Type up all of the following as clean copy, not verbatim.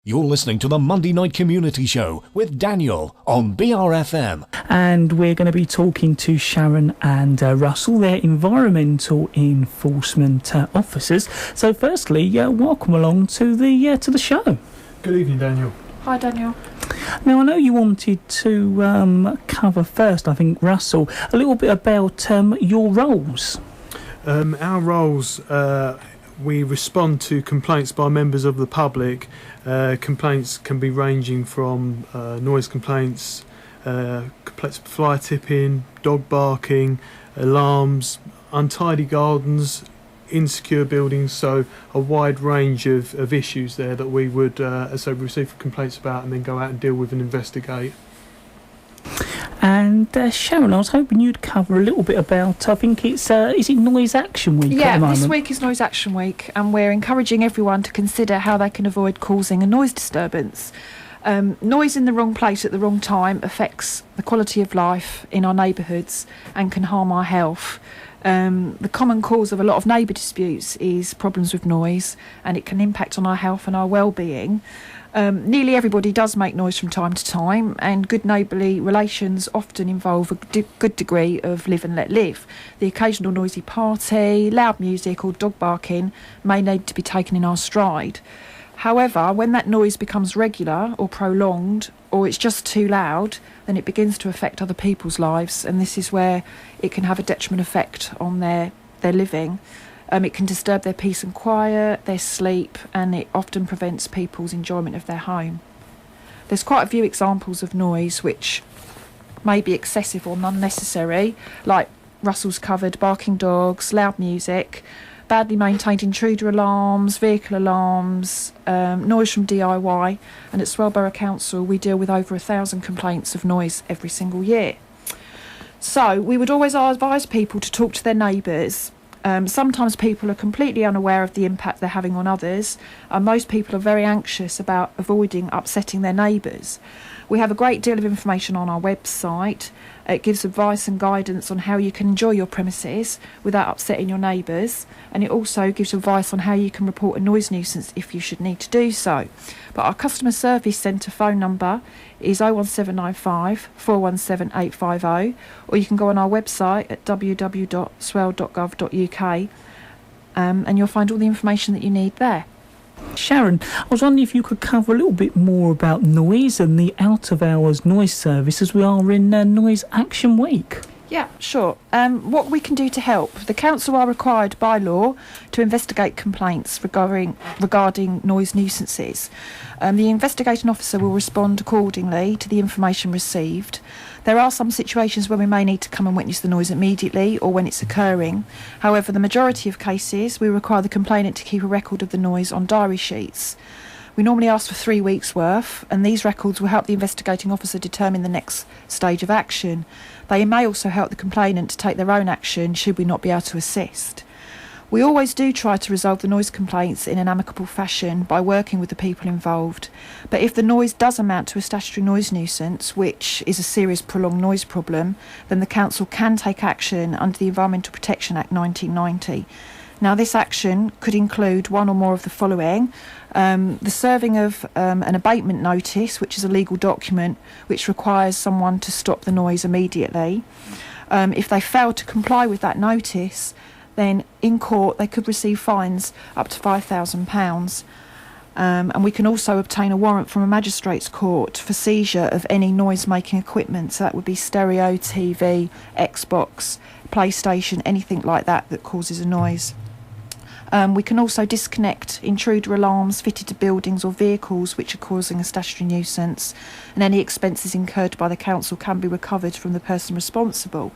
You're listening to the Monday Night Community Show with Daniel on BRFM. And we're going to be talking to Sharon and Russell, their environmental enforcement officers. So firstly, welcome along to the show. Good evening, Daniel. Hi, Daniel. Now, I know you wanted to cover first, I think, Russell, a little bit about your roles. Our roles, we respond to complaints by members of the public. Complaints can be ranging from noise complaints, complaints of fly tipping, dog barking, alarms, untidy gardens, insecure buildings, so a wide range of issues there that we would receive complaints about and then go out and deal with and investigate. And Sharon, I was hoping you'd cover a little bit about, I think it's, is it Noise Action Week at the moment? Yeah, this week is Noise Action Week, and we're encouraging everyone to consider how they can avoid causing a noise disturbance. Noise in the wrong place at the wrong time affects the quality of life in our neighbourhoods and can harm our health. The common cause of a lot of neighbour disputes is problems with noise, and it can impact on our health and our well-being. Nearly everybody does make noise from time to time, and good neighbourly relations often involve a good degree of live and let live. The occasional noisy party, loud music or dog barking may need to be taken in our stride. However, when that noise becomes regular or prolonged, or it's just too loud, then it begins to affect other people's lives, and this is where it can have a detriment effect on their living. It can disturb their peace and quiet, their sleep, and it often prevents people's enjoyment of their home. There's quite a few examples of noise which may be excessive or unnecessary, like Russell's covered barking dogs, loud music, badly maintained intruder alarms, vehicle alarms, noise from DIY, and at Swale Borough Council we deal with over 1,000 complaints of noise every single year. So we would always advise people to talk to their neighbours. Sometimes people are completely unaware of the impact they're having on others, and most people are very anxious about avoiding upsetting their neighbours. We have a great deal of information on our website. It gives advice and guidance on how you can enjoy your premises without upsetting your neighbours, and it also gives advice on how you can report a noise nuisance if you should need to do so. But our customer service centre phone number is 01795 417 850, or you can go on our website at www.swale.gov.uk and you'll find all the information that you need there. Sharon, I was wondering if you could cover a little bit more about noise and the out-of-hours noise service as we are in Noise Action Week. Yeah, sure. What we can do to help. The council are required by law to investigate complaints regarding noise nuisances. The investigating officer will respond accordingly to the information received. There are some situations where we may need to come and witness the noise immediately or when it's occurring. However, the majority of cases, we require the complainant to keep a record of the noise on diary sheets. We normally ask for 3 weeks' worth, and these records will help the investigating officer determine the next stage of action. They may also help the complainant to take their own action should we not be able to assist. We always do try to resolve the noise complaints in an amicable fashion by working with the people involved. But if the noise does amount to a statutory noise nuisance, which is a serious prolonged noise problem, then the council can take action under the Environmental Protection Act 1990. Now, this action could include one or more of the following. The serving of an abatement notice, which is a legal document which requires someone to stop the noise immediately. If they fail to comply with that notice, then in court they could receive fines up to £5,000. And we can also obtain a warrant from a magistrate's court for seizure of any noise-making equipment. So that would be stereo, TV, Xbox, PlayStation, anything like that that causes a noise. We can also disconnect intruder alarms fitted to buildings or vehicles which are causing a statutory nuisance, and any expenses incurred by the council can be recovered from the person responsible.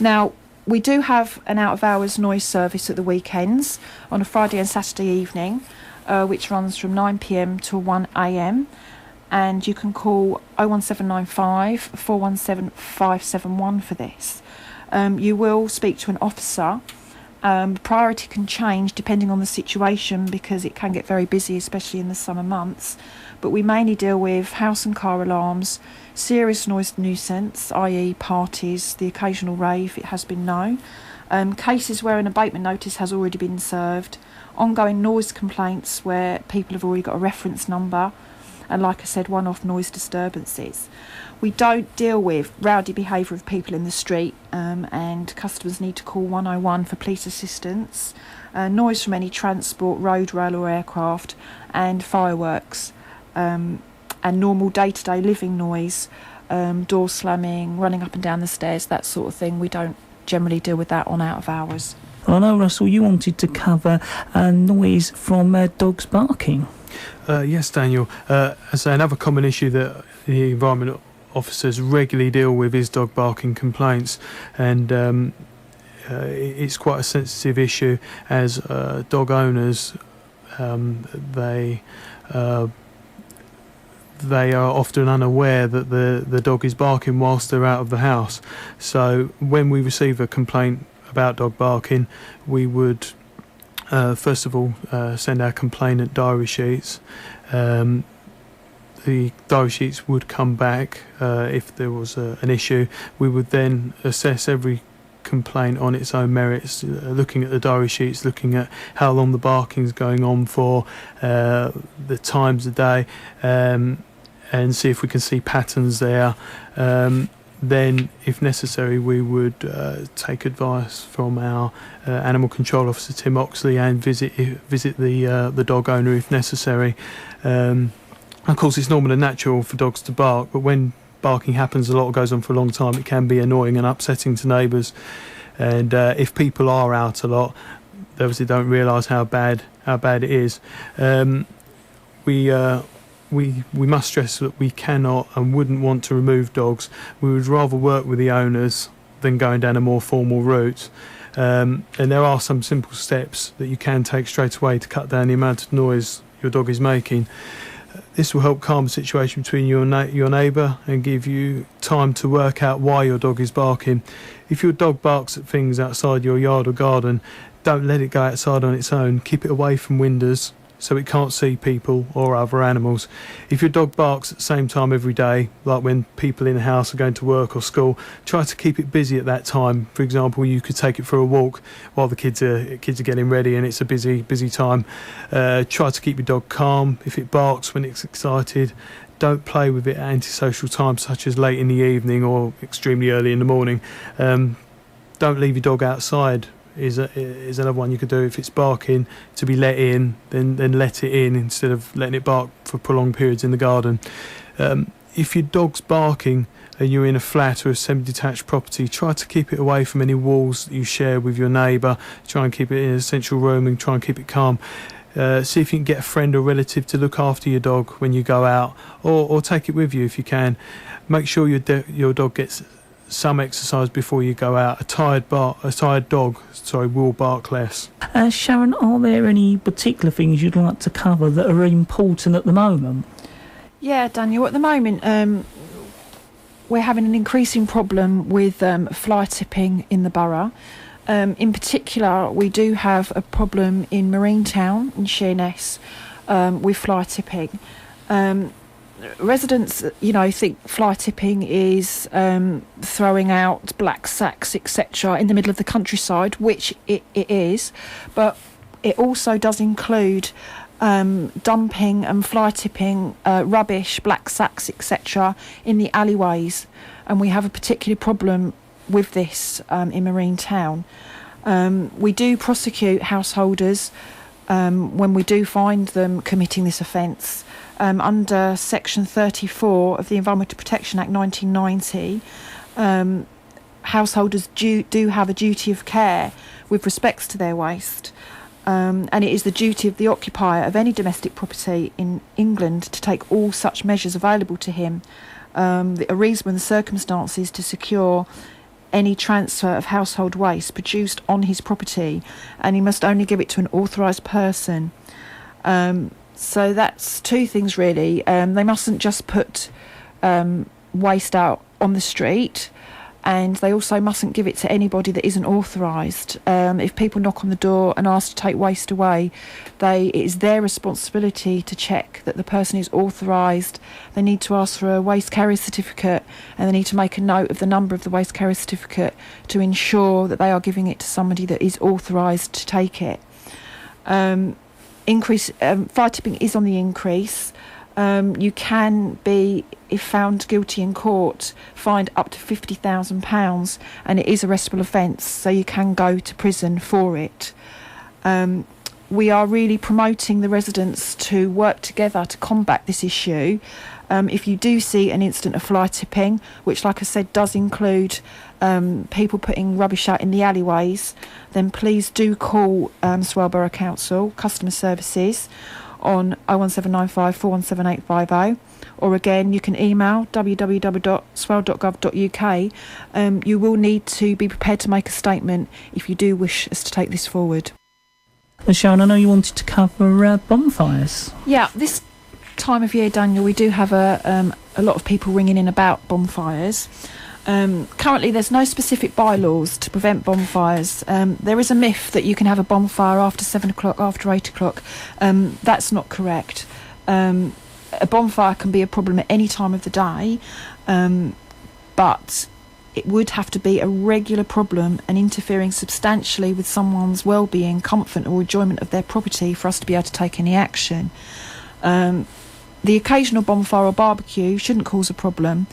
Now, we do have an out-of-hours noise service at the weekends on a Friday and Saturday evening, which runs from 9 p.m. to 1 a.m, and you can call 01795 417 571 for this. You will speak to an officer. Priority can change depending on the situation because it can get very busy, especially in the summer months. But we mainly deal with house and car alarms, serious noise nuisance, i.e. parties, the occasional rave, it has been known, cases where an abatement notice has already been served, ongoing noise complaints where people have already got a reference number, and like I said, one-off noise disturbances. We don't deal with rowdy behaviour of people in the street, and customers need to call 101 for police assistance, noise from any transport, road, rail or aircraft, and fireworks, and normal day-to-day living noise, door slamming, running up and down the stairs, that sort of thing. We don't generally deal with that on out of hours. I know, Russell, you wanted to cover noise from dogs barking. Yes, Daniel. As I say, another common issue that the environment officers regularly deal with is dog barking complaints, and it's quite a sensitive issue as dog owners. They are often unaware that the dog is barking whilst they're out of the house. So when we receive a complaint about dog barking, we would first of all send our complainant diary sheets. The diary sheets would come back if there was an issue. We would then assess every complaint on its own merits, looking at the diary sheets, looking at how long the barking's going on for, the times of day, and see if we can see patterns there. Then, if necessary, we would take advice from our animal control officer, Tim Oxley, and visit the dog owner if necessary. Of course, it's normal and natural for dogs to bark, but when barking happens a lot, goes on for a long time, it can be annoying and upsetting to neighbours. And if people are out a lot, they obviously don't realise how bad it is. We must stress that we cannot and wouldn't want to remove dogs. We would rather work with the owners than going down a more formal route. And there are some simple steps that you can take straight away to cut down the amount of noise your dog is making. This will help calm the situation between you and your neighbour and give you time to work out why your dog is barking. If your dog barks at things outside your yard or garden, don't let it go outside on its own. Keep it away from windows so it can't see people or other animals. If your dog barks at the same time every day, like when people in the house are going to work or school, try to keep it busy at that time. For example, you could take it for a walk while the kids are getting ready and it's a busy time. Try to keep your dog calm. If it barks when it's excited, don't play with it at antisocial times such as late in the evening or extremely early in the morning. Don't leave your dog outside is another one you could do. If it's barking to be let in, then let it in instead of letting it bark for prolonged periods in the garden. If your dog's barking and you're in a flat or a semi-detached property, try to keep it away from any walls that you share with your neighbour. Try and keep it in a central room and try and keep it calm. See if you can get a friend or relative to look after your dog when you go out, or take it with you if you can. Make sure your dog gets some exercise before you go out. A tired dog will bark less. Sharon, are there any particular things you'd like to cover that are important at the moment? Yeah, Daniel, at the moment we're having an increasing problem with fly tipping in the borough. In particular, we do have a problem in Marine Town in Sheerness with fly tipping. Residents, think fly tipping is throwing out black sacks, etc., in the middle of the countryside, which it is, but it also does include dumping and fly tipping rubbish, black sacks, etc., in the alleyways, and we have a particular problem with this in Marine Town. We do prosecute householders when we do find them committing this offence. Under Section 34 of the Environmental Protection Act 1990, householders do have a duty of care with respects to their waste, and it is the duty of the occupier of any domestic property in England to take all such measures available to him, a reasonable circumstances to secure any transfer of household waste produced on his property, and he must only give it to an authorised person. So that's two things really. They mustn't just put waste out on the street, and they also mustn't give it to anybody that isn't authorised. If people knock on the door and ask to take waste away, it is their responsibility to check that the person is authorised. They need to ask for a waste carrier certificate, and they need to make a note of the number of the waste carrier certificate to ensure that they are giving it to somebody that is authorised to take it. Fly tipping is on the increase. You can be, if found guilty in court, fined up to £50,000, and it is a arrestable offence, so you can go to prison for it. We are really promoting the residents to work together to combat this issue. If you do see an incident of fly tipping, which, like I said, does include people putting rubbish out in the alleyways, then please do call Swale Borough Council Customer Services on 01795 417 850, or again you can email www.swale.gov.uk. You will need to be prepared to make a statement if you do wish us to take this forward. Sharon, I know you wanted to cover bonfires. Yeah, this time of year, Daniel, we do have a lot of people ringing in about bonfires. Currently, there's no specific bylaws to prevent bonfires. There is a myth that you can have a bonfire after 7 o'clock, after 8 o'clock. That's not correct. A bonfire can be a problem at any time of the day, but it would have to be a regular problem and interfering substantially with someone's well-being, comfort or enjoyment of their property for us to be able to take any action. The occasional bonfire or barbecue shouldn't cause a problem,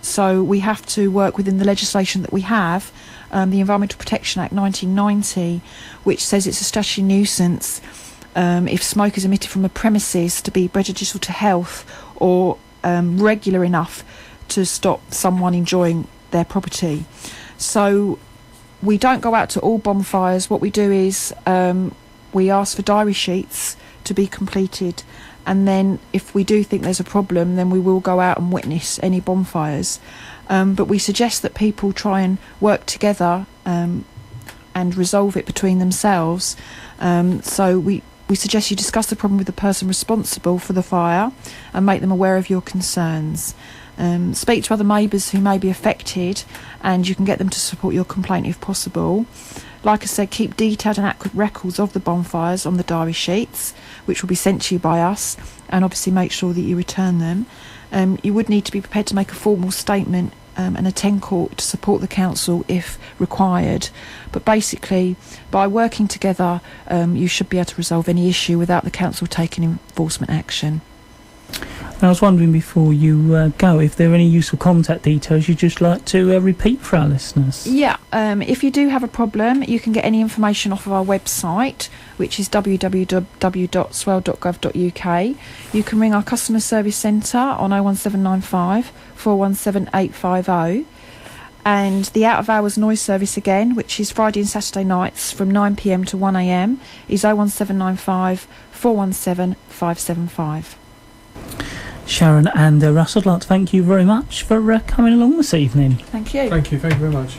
so we have to work within the legislation that we have, the Environmental Protection Act 1990, which says it's a statutory nuisance if smoke is emitted from a premises to be prejudicial to health or regular enough to stop someone enjoying their property. So we don't go out to all bonfires. What we do is we ask for diary sheets to be completed, and then if we do think there's a problem, then we will go out and witness any bonfires. But we suggest that people try and work together and resolve it between themselves. So we suggest you discuss the problem with the person responsible for the fire and make them aware of your concerns. Speak to other neighbours who may be affected, and you can get them to support your complaint if possible. Like I said, keep detailed and accurate records of the bonfires on the diary sheets, which will be sent to you by us, and obviously make sure that you return them. You would need to be prepared to make a formal statement and attend court to support the council if required. But basically, by working together, you should be able to resolve any issue without the council taking enforcement action. I was wondering before you go if there are any useful contact details you'd just like to repeat for our listeners. Yeah, if you do have a problem, you can get any information off of our website, which is www.swale.gov.uk. You can ring our customer service centre on 01795 417 850. And the out-of-hours noise service again, which is Friday and Saturday nights from 9 p.m. to 1 a.m, is 01795 417 575. Sharon and Russ, I'd like to thank you very much for coming along this evening. Thank you. Thank you very much.